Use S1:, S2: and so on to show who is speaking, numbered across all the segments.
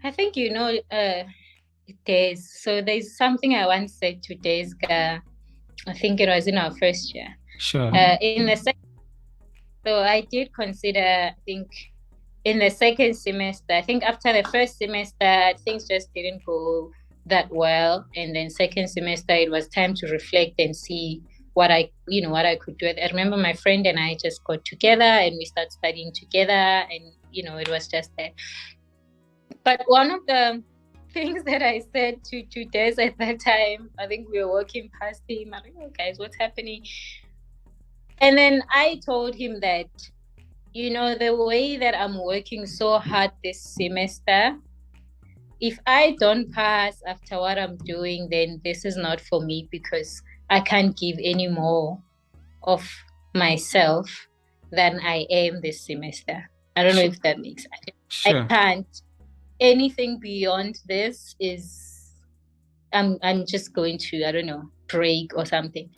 S1: I think Des. So there's something I once said to Des. I think it was in our first year.
S2: Sure.
S1: In the second, so I did consider. I think in the second semester, I think after the first semester, things just didn't go that well, and then second semester, it was time to reflect and see what I could do. I remember my friend and I just got together and we started studying together, and it was just there. But one of the things that I said to Des at that time, I think we were walking past him. I'm like, oh, guys, what's happening? And then I told him that, the way that I'm working so hard this semester, if I don't pass after what I'm doing, then this is not for me because I can't give any more of myself than I am this semester. I don't know if that makes sense.
S2: Sure.
S1: I can't. Anything beyond this is I'm just going to, I don't know, break or something.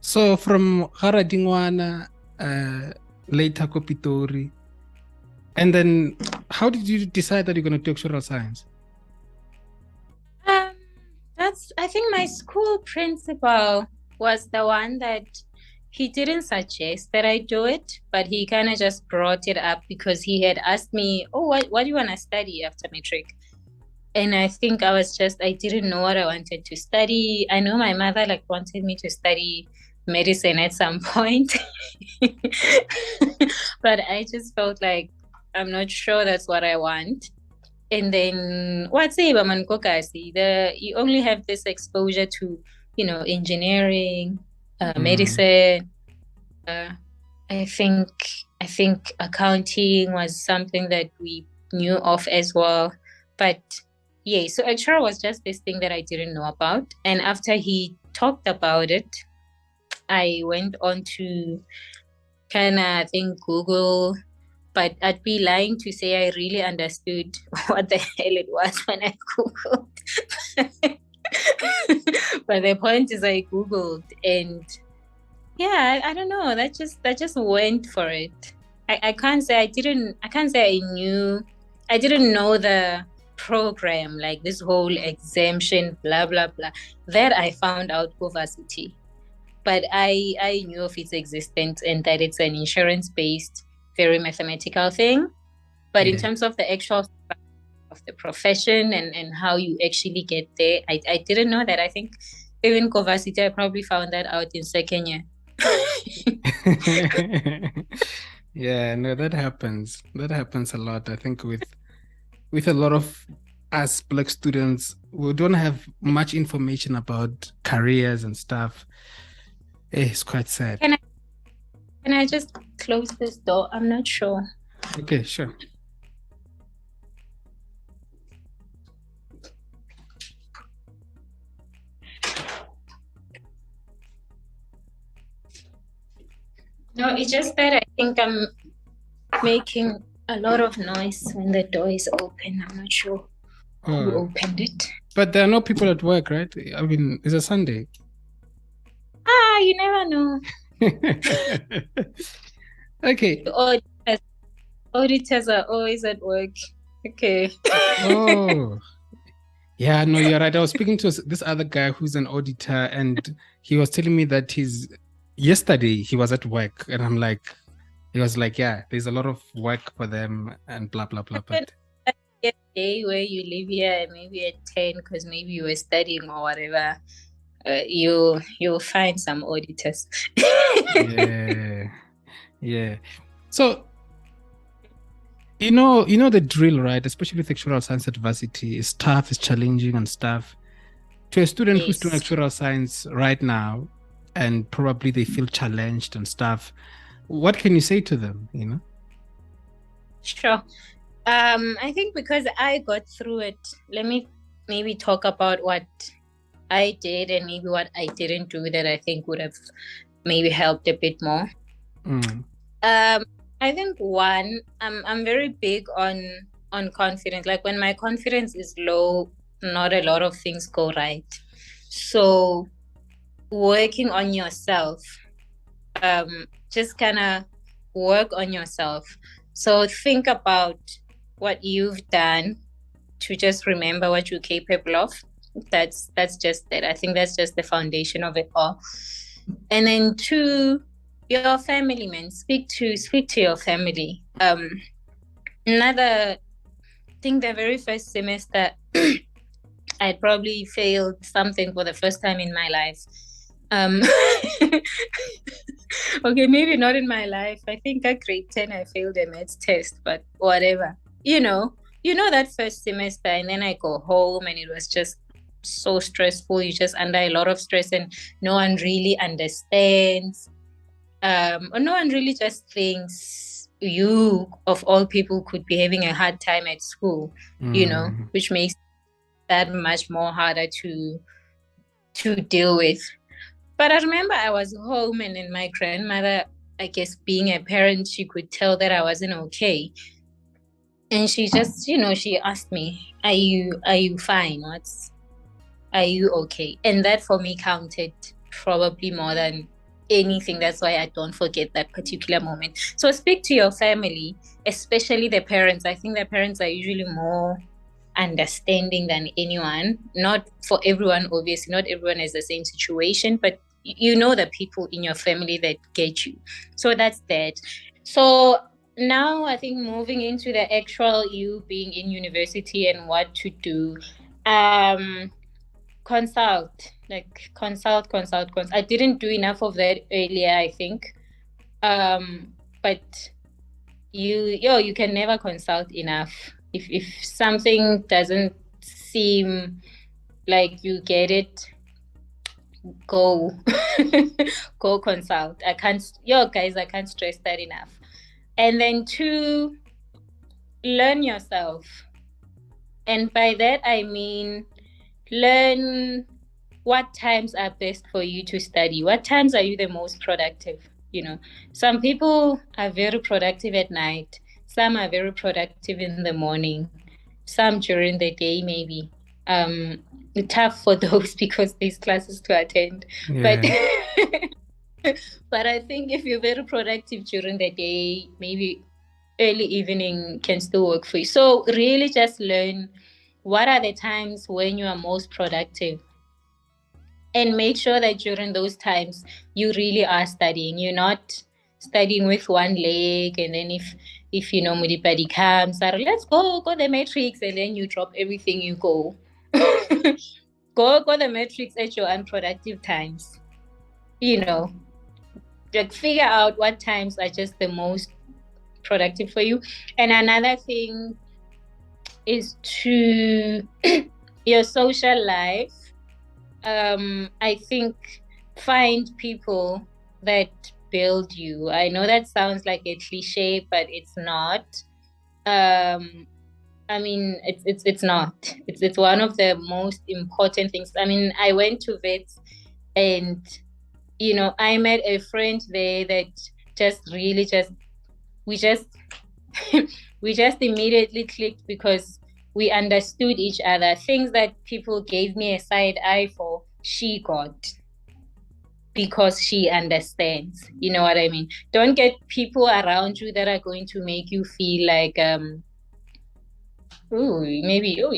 S2: So from Haradingwana, later Kopitori, and then how did you decide that you're going to do actuarial science?
S1: I think my school principal was the one that he didn't suggest that I do it, but he kind of just brought it up because he had asked me, oh, what do you want to study after matric? And I think I didn't know what I wanted to study. I know my mother wanted me to study medicine at some point. But I just felt like I'm not sure that's what I want. And then you only have this exposure to, engineering, medicine. I think accounting was something that we knew of as well. But yeah, so actually was just this thing that I didn't know about. And after he talked about it, I went on to kind of, I think, Google, but I'd be lying to say I really understood what the hell it was when I Googled. But the point is I Googled, and yeah, I don't know. That just went for it. I can't say I didn't know the program, like this whole exemption, blah blah blah. That I found out varsity. But I knew of its existence and that it's an insurance-based, very mathematical thing. But in terms of the actual of the profession and how you actually get there, I didn't know that. I think even varsity, I probably found that out in second year.
S2: Yeah, no, that happens. That happens a lot. I think with a lot of us Black students, we don't have much information about careers and stuff. It's quite sad.
S1: Can I just close this door? I'm not sure.
S2: Okay, sure.
S1: No, it's just that I think I'm making a lot of noise when the door is open. I'm not sure who opened it.
S2: But there are no people at work, right? I mean, it's a Sunday.
S1: You never know.
S2: Okay.
S1: The auditors are always at work. Okay.
S2: Oh. Yeah, no, you're right. I was speaking to this other guy who's an auditor, and he was telling me that yesterday he was at work, and he was like, yeah, there's a lot of work for them and blah, blah, blah. But
S1: a day where you live here maybe at 10 because maybe you were studying or whatever, you'll find some auditors.
S2: Yeah. So you know the drill, right? Especially with actuarial science at varsity, is tough, it's challenging and stuff. To a student who's doing actuarial science right now and probably they feel challenged and stuff, what can you say to them,
S1: Sure. I think because I got through it, let me maybe talk about what I did and maybe what I didn't do that I think would have maybe helped a bit more. I think one, I'm very big on confidence. Like when my confidence is low, not a lot of things go right. So working on yourself. Just kind of work on yourself. So think about what you've done to just remember what you're capable of. That's just it. I think that's just the foundation of it all. And then to your family, man, speak to your family. Another thing, the very first semester, I probably failed something for the first time in my life. Okay, maybe not in my life. I think at grade 10 I failed a maths test, but whatever. You know that first semester, and then I go home and it was just so stressful. You're just under a lot of stress and no one really understands. Or no one really just thinks you, of all people, could be having a hard time at school, which makes that much more harder to deal with. But I remember I was home and then my grandmother, I guess being a parent, she could tell that I wasn't okay. And she just, she asked me, are you fine? Are you okay? And that for me counted probably more than anything. That's why I don't forget that particular moment. So speak to your family, especially the parents. I think the parents are usually more understanding than anyone. Not for everyone, obviously, not everyone is the same situation, but the people in your family that get you. So that's that. So now I think moving into the actual you being in university and what to do. Consult. I didn't do enough of that earlier, I think. But you can never consult enough. If something doesn't seem like you get it, go go consult. I can't stress that enough. And then 2, learn yourself. And by that I mean learn what times are best for you to study. What times are you the most productive? Some people are very productive at night. Some are very productive in the morning. Some during the day, maybe. Tough for those because there's classes to attend. Yeah. But I think if you're very productive during the day, maybe early evening can still work for you. So really just learn what are the times when you are most productive, and make sure that during those times you really are studying. You're not studying with one leg, and then if Mudipadi comes, let's go the matrix, and then you drop everything, you go. go the matrix at your unproductive times. Like figure out what times are just the most productive for you. And another thing is to your social life. I think find people that build you. I know that sounds like a cliche, but it's not. I mean, it's not. It's one of the most important things. I mean, I went to Wits, and I met a friend there that we just immediately clicked because we understood each other. Things that people gave me a side eye for, she got, because she understands. You know what I mean? Don't get people around you that are going to make you feel like, you're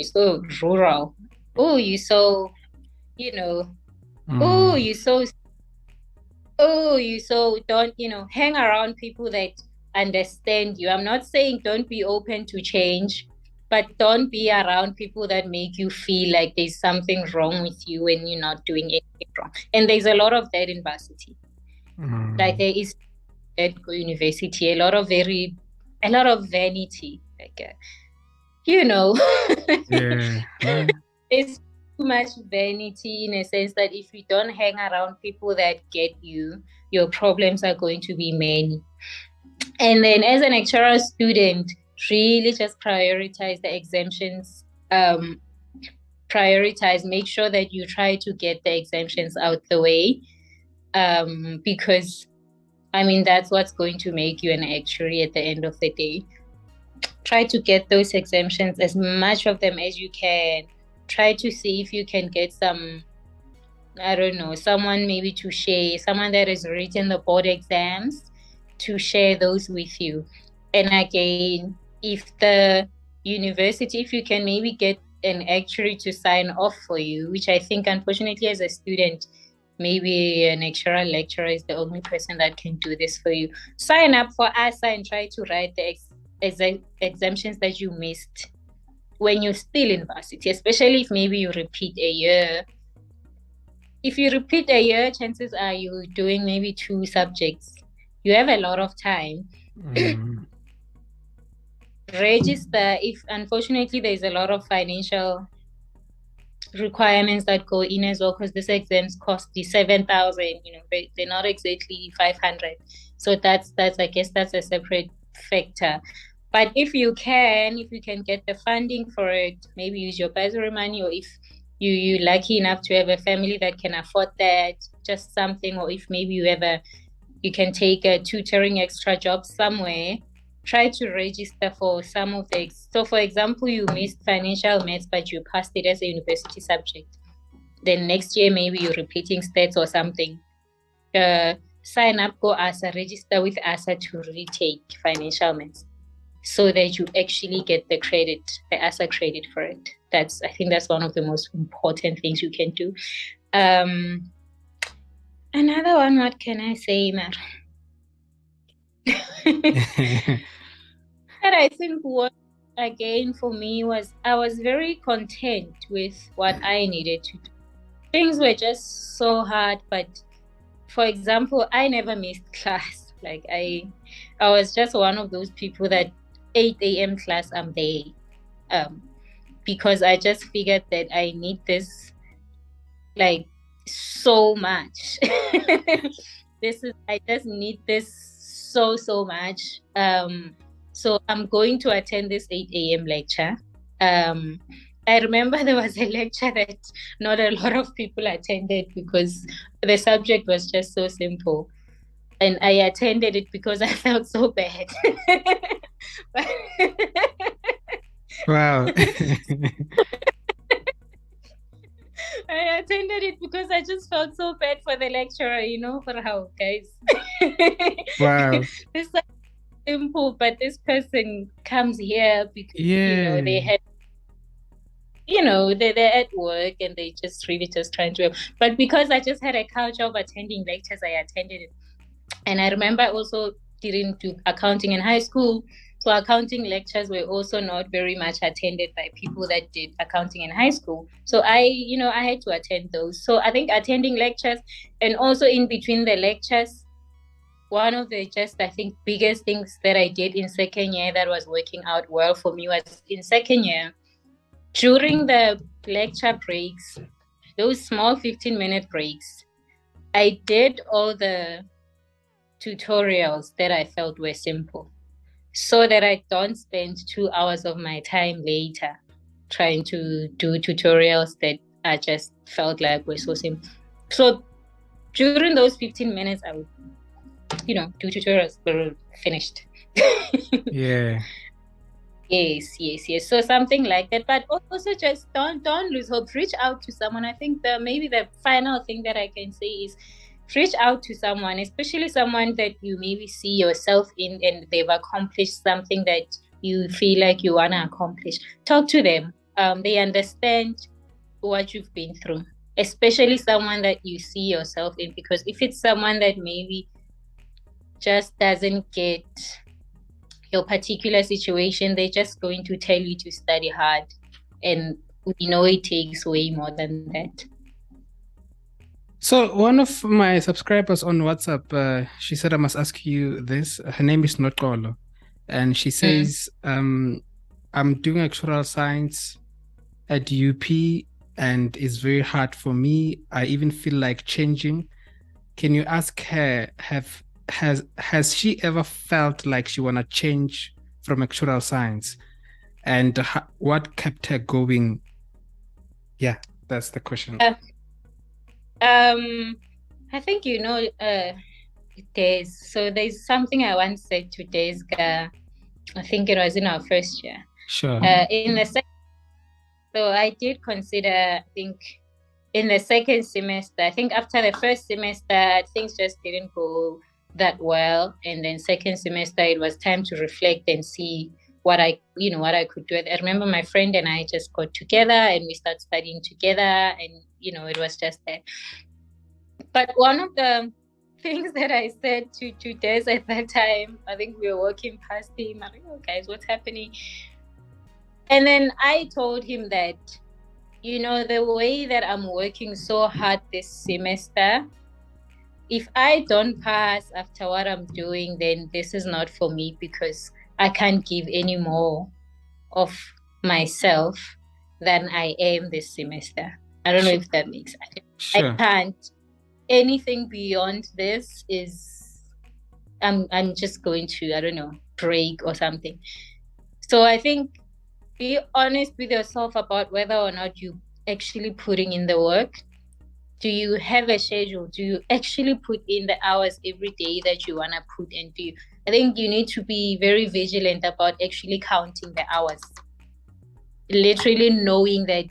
S1: so rural. You're so, don't, hang around people that understand you. I'm not saying don't be open to change, but don't be around people that make you feel like there's something wrong with you when you're not doing anything wrong. And there's a lot of that in varsity. Like there is at university, a lot of vanity. Like, it's too much vanity, in a sense that if you don't hang around people that get you, your problems are going to be many. And then as an actuarial student, really just prioritize the exemptions. Make sure that you try to get the exemptions out the way, because that's what's going to make you an actuary at the end of the day. Try to get those exemptions, as much of them as you can. Try to see if you can get some I don't know, someone maybe to share, someone that has written the board exams to share those with you. And again, if the university, if you can maybe get an actuary to sign off for you, which I think unfortunately as a student, maybe an actuarial lecturer is the only person that can do this for you. Sign up for ASA and try to write the exemptions that you missed when you're still in varsity, especially if maybe you repeat a year. If you repeat a year, chances are you're doing maybe 2 subjects. You have a lot of time. Register, if unfortunately there's a lot of financial requirements that go in as well, because these exams cost you 7,000, they're not exactly 500. So that's I guess that's a separate factor. But if you can get the funding for it, maybe use your bursary money, or if you're lucky enough to have a family that can afford that, just something, or if maybe you can take a tutoring extra job somewhere, try to register for some of the, so for example, you missed financial maths, but you passed it as a university subject. Then next year, maybe you're repeating stats or something. Sign up, go ASA, register with ASA to retake financial maths, so that you actually get the credit, the ASA credit for it. I think that's one of the most important things you can do. Another one, what can I say, Mar? That I think what, again, for me was, I was very content with what I needed to do. Things were just so hard, but for example, I never missed class. Like I was just one of those people that 8 a.m. class, I'm there. Because I just figured that I need this like so much. I just need this so much. So I'm going to attend this 8 a.m. lecture. I remember there was a lecture that not a lot of people attended because the subject was just so simple. And I attended it because I felt so bad.
S2: Wow.
S1: I attended it because I just felt so bad for the lecturer, for how, guys.
S2: Wow.
S1: It's like simple, but this person comes here because, they had, they're at work and they just really just trying to, but because I just had a culture of attending lectures, I attended it. And I remember I also didn't do accounting in high school. So accounting lectures were also not very much attended by people that did accounting in high school. So I had to attend those. So I think attending lectures, and also in between the lectures, one of the biggest things that I did in second year that was working out well for me was in second year, during the lecture breaks, those small 15-minute breaks, I did all the tutorials that I felt were simple, so that I don't spend 2 hours of my time later trying to do tutorials that I just felt like were so simple. So during those 15 minutes, I would, do tutorials, were finished.
S2: Yeah.
S1: Yes. So something like that, but also just don't lose hope. Reach out to someone. I think maybe the final thing that I can say is, reach out to someone, especially someone that you maybe see yourself in and they've accomplished something that you feel like you want to accomplish. Talk to them. They understand what you've been through, especially someone that you see yourself in, because if it's someone that maybe just doesn't get your particular situation, they're just going to tell you to study hard. And we know it takes way more than that.
S2: So one of my subscribers on WhatsApp, she said I must ask you this. Her name is Notolo, and she says, I'm doing actuarial science at UP, and it's very hard for me. I even feel like changing. Can you ask her, has she ever felt like she wanna change from actuarial science, and what kept her going? Yeah, that's the question.
S1: I think there's something I once said to Deska. I think it was in our first year.
S2: Sure.
S1: In the second, so I did consider, I think, in the second semester, I think after the first semester, things just didn't go that well. And then second semester, it was time to reflect and see what I could do. I remember my friend and I just got together and we started studying together, and it was just that. But one of the things that I said to Des at that time, I think we were walking past him. I'm like, oh guys, what's happening? And then I told him that, the way that I'm working so hard this semester, if I don't pass after what I'm doing, then this is not for me, because I can't give any more of myself than I am this semester. I don't know if that makes sense.
S2: Sure.
S1: I can't. Anything beyond this is, I'm just going to, I don't know, break or something. So I think be honest with yourself about whether or not you actually putting in the work. Do you have a schedule? Do you actually put in the hours every day that you want to put in? I think you need to be very vigilant about actually counting the hours. Literally knowing that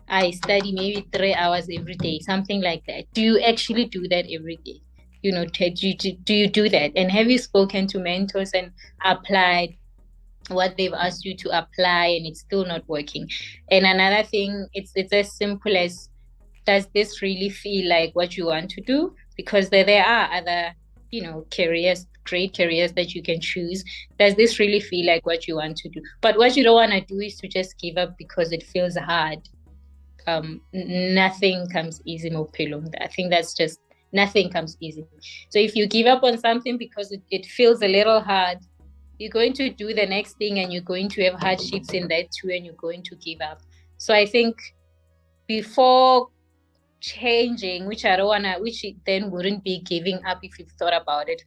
S1: I study maybe 3 hours every day, something like that. Do you actually do that every day? Do you do that? And have you spoken to mentors and applied what they've asked you to apply, and it's still not working? And another thing, it's as simple as, does this really feel like what you want to do? Because there are other, careers, great careers that you can choose. Does this really feel like what you want to do? But what you don't want to do is to just give up because it feels hard. Nothing comes easy, Mopelong. I think that's just, nothing comes easy. So if you give up on something because it feels a little hard, you're going to do the next thing and you're going to have hardships in that too, and you're going to give up. So I think before changing, which then wouldn't be giving up if you've thought about it.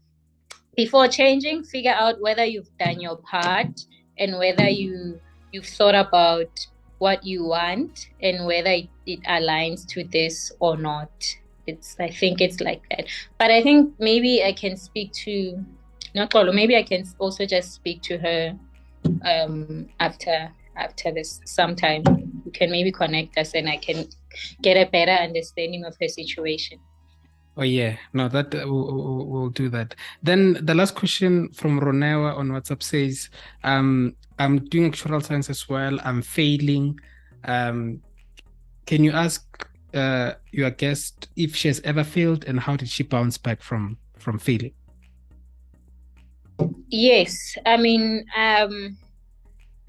S1: Before changing, figure out whether you've done your part and whether you've thought about what you want and whether it aligns to this or not. I think it's like that. But I think maybe I can speak to Nakolo. Maybe I can also just speak to her after this sometime. You can maybe connect us and I can get a better understanding of her situation.
S2: Oh yeah, no, that we'll do that. Then the last question from Ronewa on WhatsApp says, I'm doing actuarial science as well. I'm failing. Can you ask your guest if she has ever failed and how did she bounce back from failing?
S1: Yes, I mean, I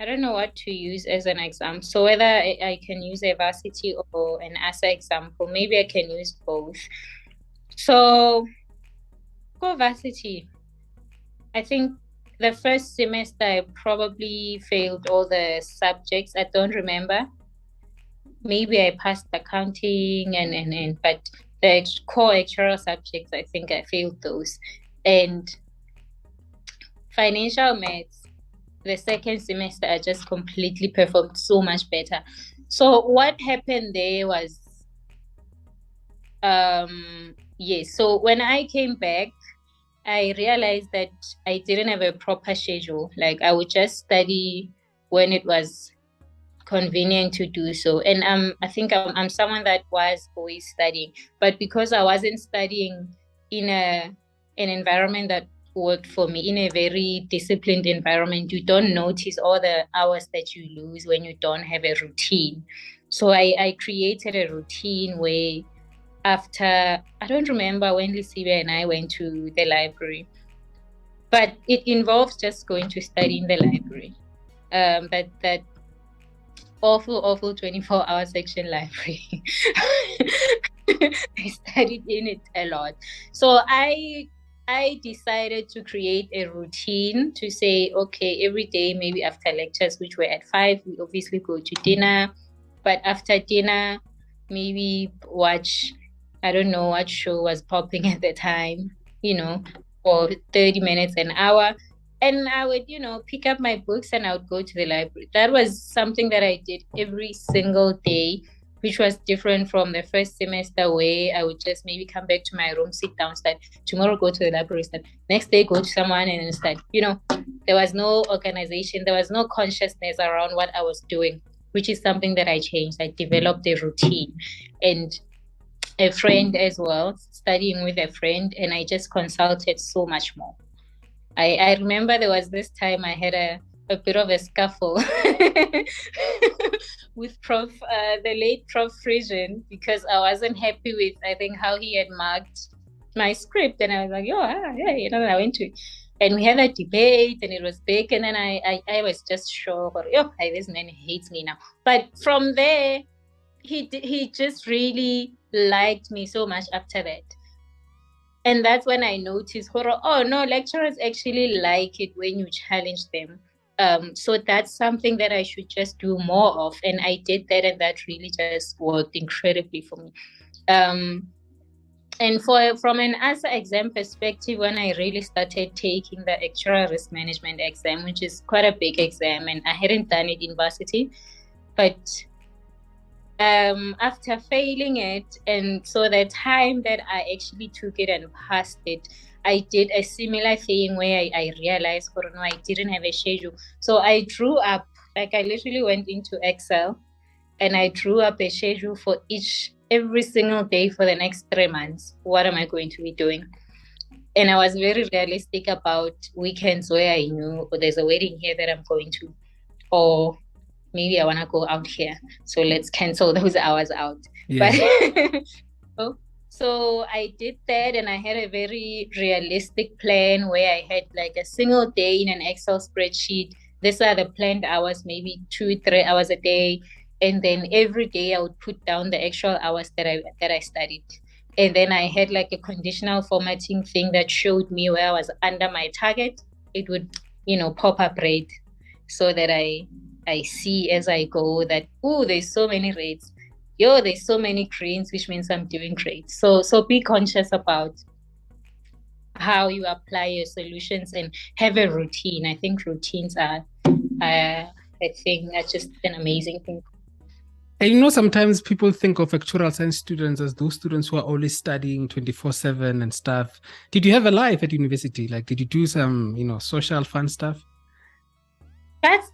S1: don't know what to use as an example. So whether I can use a varsity or an ASA example, maybe I can use both. So for varsity, I think the first semester I probably failed all the subjects. I don't remember. Maybe I passed accounting and but the core actuarial subjects, I think I failed those. And financial maths, the second semester, I just completely performed so much better. So what happened there was, yes. So when I came back, I realized that I didn't have a proper schedule. Like I would just study when it was convenient to do so. And I think I'm someone that was always studying, but because I wasn't studying in an environment that worked for me, in a very disciplined environment, you don't notice all the hours that you lose when you don't have a routine. So I created a routine where after, I don't remember when Lisibe and I went to the library, but it involves just going to study in the library. That awful 24-hour section library. I studied in it a lot. So I decided to create a routine to say, okay, every day, maybe after lectures, which were at 5, we obviously go to dinner. But after dinner, maybe watch, I don't know what show was popping at the time, for 30 minutes, an hour. And I would, pick up my books and I would go to the library. That was something that I did every single day, which was different from the first semester where I would just maybe come back to my room, sit down, start. Tomorrow, go to the library, start. Next day, go to someone and start. There was no organization. There was no consciousness around what I was doing, which is something that I changed. I developed a routine, and a friend as well, studying with a friend, and I just consulted so much more. I remember there was this time I had a bit of a scuffle with the late Prof. Frisian, because I wasn't happy with, I think, how he had marked my script. And I was like, I went to, and we had a debate and it was big. And then I was just sure, this man hates me now. But from there, he just really liked me so much after that. And that's when I noticed, oh no, lecturers actually like it when you challenge them. So that's something that I should just do more of. And I did that, and that really just worked incredibly for me. And from an ASA exam perspective, when I really started taking the Actuarial Risk Management exam, which is quite a big exam, and I hadn't done it in varsity, but after failing it, and so the time that I actually took it and passed it, I did a similar thing where I realized, no, I didn't have a schedule. So I drew up, like I literally went into Excel and I drew up a schedule for every single day for the next 3 months. What am I going to be doing? And I was very realistic about weekends where I knew, there's a wedding here that I'm going to, or maybe I want to go out here, so let's cancel those hours out. Yeah. But so I did that, and I had a very realistic plan where I had like a single day in an Excel spreadsheet. These are the planned hours, maybe 2-3 hours a day, and then every day I would put down the actual hours that I studied. And then I had like a conditional formatting thing that showed me where I was under my target. It would, pop up red, so that I see as I go that, there's so many reds. There's so many greens, which means I'm doing great. So be conscious about how you apply your solutions and have a routine. I think routines are just an amazing thing.
S2: And sometimes people think of actuarial science students as those students who are always studying 24/7 and stuff. Did you have a life at university? Like, did you do some, social fun stuff?
S1: That's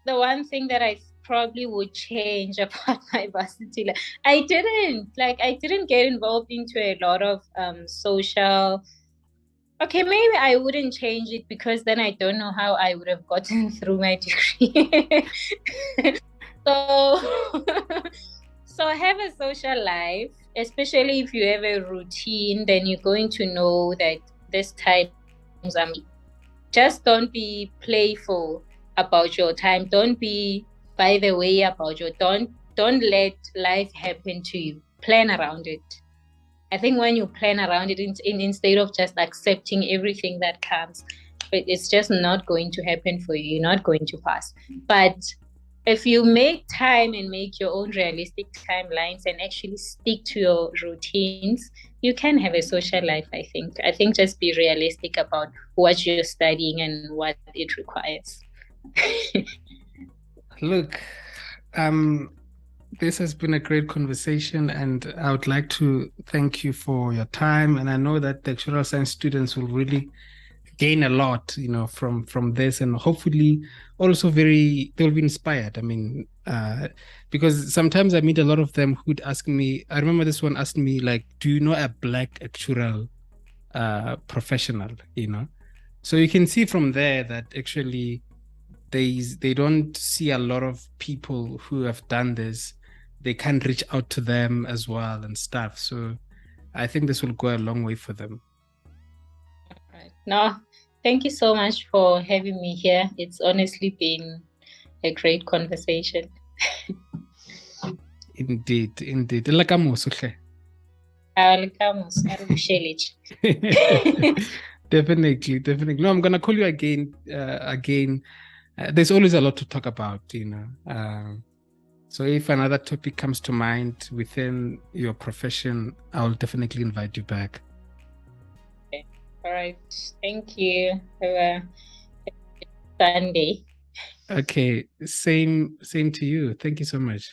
S1: the one thing that I probably would change about my varsity life. I didn't get involved into a lot of social. Okay, maybe I wouldn't change it, because then I don't know how I would have gotten through my degree. So have a social life, especially if you have a routine, then you're going to know that this time, just don't be playful about your time. Don't be by the way about don't let life happen to you. Plan around it. I think when you plan around it, instead of just accepting everything that comes, it's just not going to happen for you. You're not going to pass. But if you make time and make your own realistic timelines and actually stick to your routines, you can have a social life, I think. I think just be realistic about what you're studying and what it requires.
S2: Look, this has been a great conversation, and I would like to thank you for your time. And I know that the actuarial science students will really gain a lot, from this, and hopefully also they'll be inspired. I mean, because sometimes I meet a lot of them who'd ask me, I remember this one asked me, like, do you know a black actuarial professional, So you can see from there that actually they don't see a lot of people who have done this. They can reach out to them as well and stuff. So I think this will go a long way for them.
S1: Right. No, thank you so much for having me here. It's honestly been a great conversation.
S2: Indeed. Definitely. No, I'm gonna call you again. There's always a lot to talk about, so if another topic comes to mind within your profession, I'll definitely invite you back.
S1: Okay. All right. Thank you. Have a Sunday.
S2: Okay. Same to you. Thank you so much.